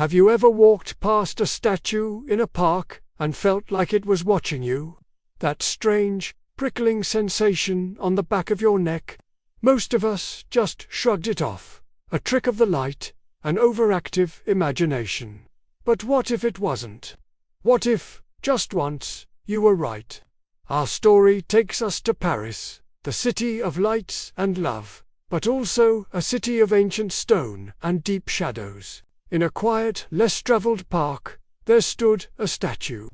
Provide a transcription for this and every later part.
Have you ever walked past a statue in a park and felt like it was watching you? That strange, prickling sensation on the back of your neck? Most of us just shrugged it off. A trick of the light, an overactive imagination. But what if it wasn't? What if, just once, you were right? Our story takes us to Paris, the city of lights and love, but also a city of ancient stone and deep shadows. In a quiet, less-traveled park, there stood a statue.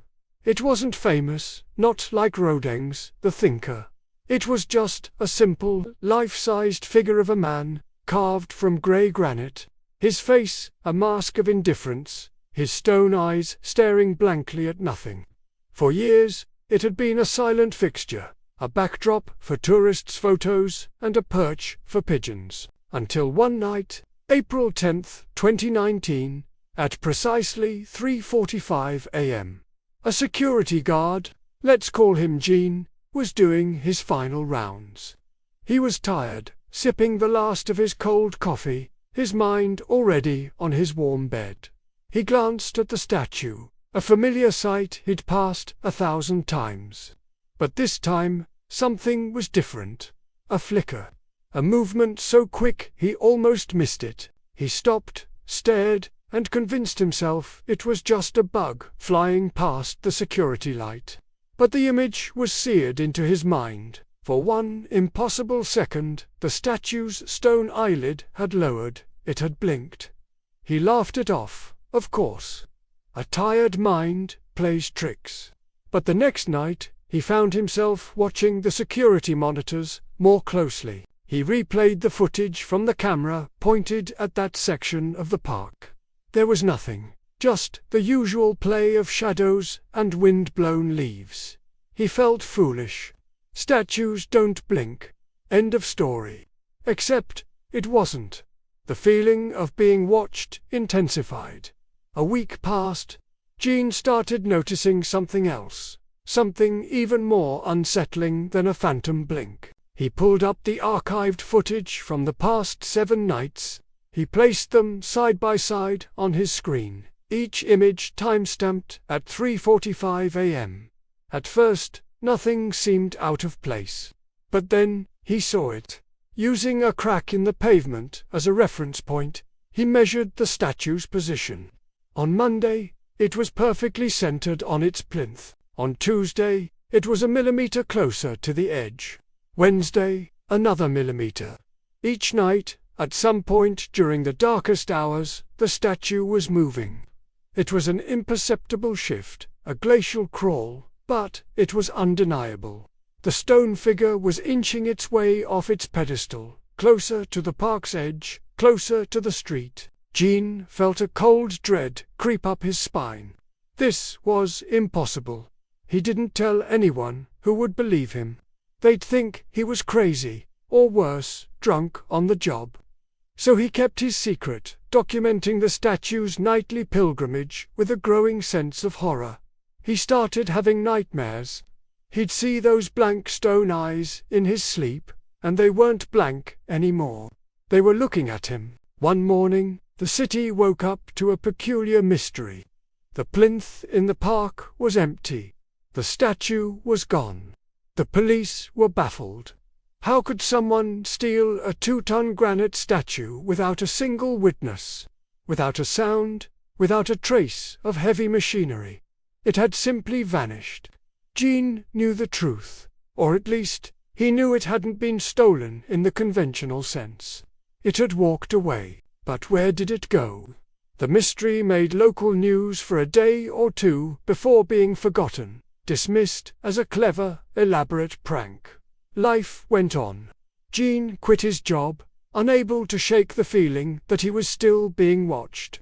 It wasn't famous, not like Rodin's The Thinker. It was just a simple, life-sized figure of a man, carved from grey granite, his face a mask of indifference, his stone eyes staring blankly at nothing. For years, it had been a silent fixture, a backdrop for tourists' photos and a perch for pigeons, until one night, April 10, 2019, at precisely 3:45 a.m. A security guard, let's call him Gene, was doing his final rounds. He was tired, sipping the last of his cold coffee, his mind already on his warm bed. He glanced at the statue, a familiar sight he'd passed 1,000 times. But this time, something was different. A flicker. A movement so quick he almost missed it. He stopped, stared, and convinced himself it was just a bug flying past the security light. But the image was seared into his mind. For one impossible second, the statue's stone eyelid had lowered, it had blinked. He laughed it off, of course. A tired mind plays tricks. But the next night, he found himself watching the security monitors more closely. He replayed the footage from the camera pointed at that section of the park. There was nothing, just the usual play of shadows and wind-blown leaves. He felt foolish. Statues don't blink. End of story. Except, it wasn't. The feeling of being watched intensified. A week passed. Gene started noticing something else. Something even more unsettling than a phantom blink. He pulled up the archived footage from the past 7 nights. He placed them side by side on his screen, each image time-stamped at 3:45 a.m. At first, nothing seemed out of place. But then, he saw it. Using a crack in the pavement as a reference point, he measured the statue's position. On Monday, it was perfectly centered on its plinth. On Tuesday, it was a millimeter closer to the edge. Wednesday, another millimeter. Each night, at some point during the darkest hours, the statue was moving. It was an imperceptible shift, a glacial crawl, but it was undeniable. The stone figure was inching its way off its pedestal, closer to the park's edge, closer to the street. Gene felt a cold dread creep up his spine. This was impossible. He didn't tell anyone who would believe him. They'd think he was crazy, or worse, drunk on the job. So he kept his secret, documenting the statue's nightly pilgrimage with a growing sense of horror. He started having nightmares. He'd see those blank stone eyes in his sleep, and they weren't blank anymore. They were looking at him. One morning, the city woke up to a peculiar mystery. The plinth in the park was empty. The statue was gone. The police were baffled. How could someone steal a 2-ton granite statue without a single witness? Without a sound, without a trace of heavy machinery? It had simply vanished. Gene knew the truth, or at least, he knew it hadn't been stolen in the conventional sense. It had walked away, but where did it go? The mystery made local news for a day or two before being forgotten, dismissed as a clever, elaborate prank. Life went on. Gene quit his job, unable to shake the feeling that he was still being watched.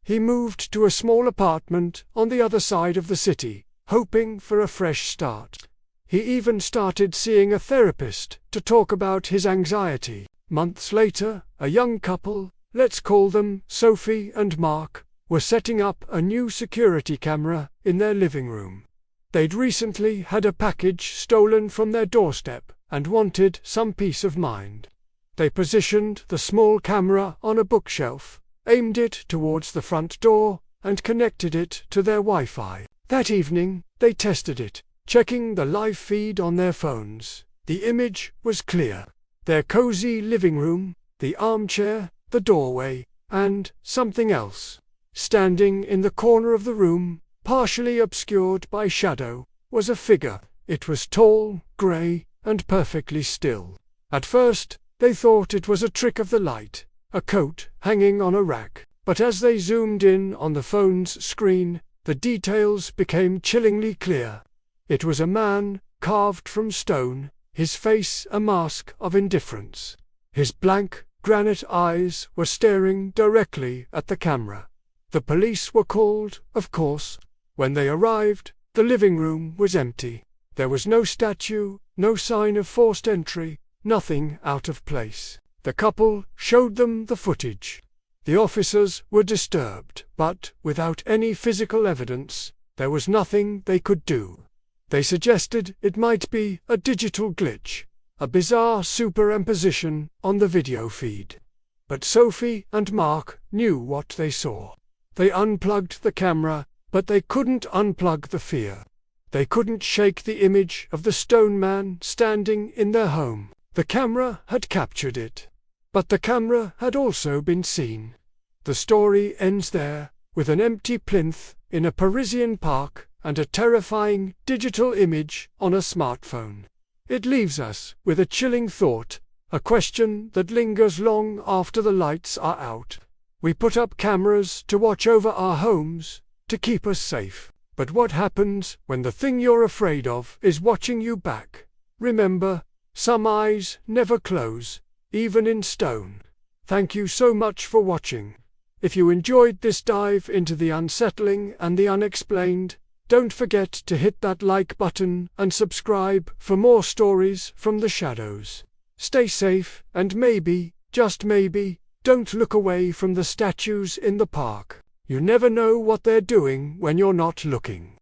He moved to a small apartment on the other side of the city, hoping for a fresh start. He even started seeing a therapist to talk about his anxiety. Months later, a young couple, let's call them Sophie and Mark, were setting up a new security camera in their living room. They'd recently had a package stolen from their doorstep and wanted some peace of mind. They positioned the small camera on a bookshelf, aimed it towards the front door, and connected it to their Wi-Fi. That evening, they tested it, checking the live feed on their phones. The image was clear. Their cozy living room, the armchair, the doorway, and something else. Standing in the corner of the room, partially obscured by shadow, was a figure. It was tall, grey, and perfectly still. At first, they thought it was a trick of the light, a coat hanging on a rack. But as they zoomed in on the phone's screen, the details became chillingly clear. It was a man, carved from stone, his face a mask of indifference. His blank, granite eyes were staring directly at the camera. The police were called, of course. When they arrived, the living room was empty. There was no statue, no sign of forced entry, nothing out of place. The couple showed them the footage. The officers were disturbed, but without any physical evidence, there was nothing they could do. They suggested it might be a digital glitch, a bizarre superimposition on the video feed. But Sophie and Mark knew what they saw. They unplugged the camera, but they couldn't unplug the fear. They couldn't shake the image of the stone man standing in their home. The camera had captured it. But the camera had also been seen. The story ends there, with an empty plinth in a Parisian park and a terrifying digital image on a smartphone. It leaves us with a chilling thought, a question that lingers long after the lights are out. We put up cameras to watch over our homes, to keep us safe. But what happens when the thing you're afraid of is watching you back? Remember, some eyes never close, even in stone. Thank you so much for watching. If you enjoyed this dive into the unsettling and the unexplained, don't forget to hit that like button and subscribe for more stories from the shadows. Stay safe and maybe, just maybe, don't look away from the statues in the park. You never know what they're doing when you're not looking.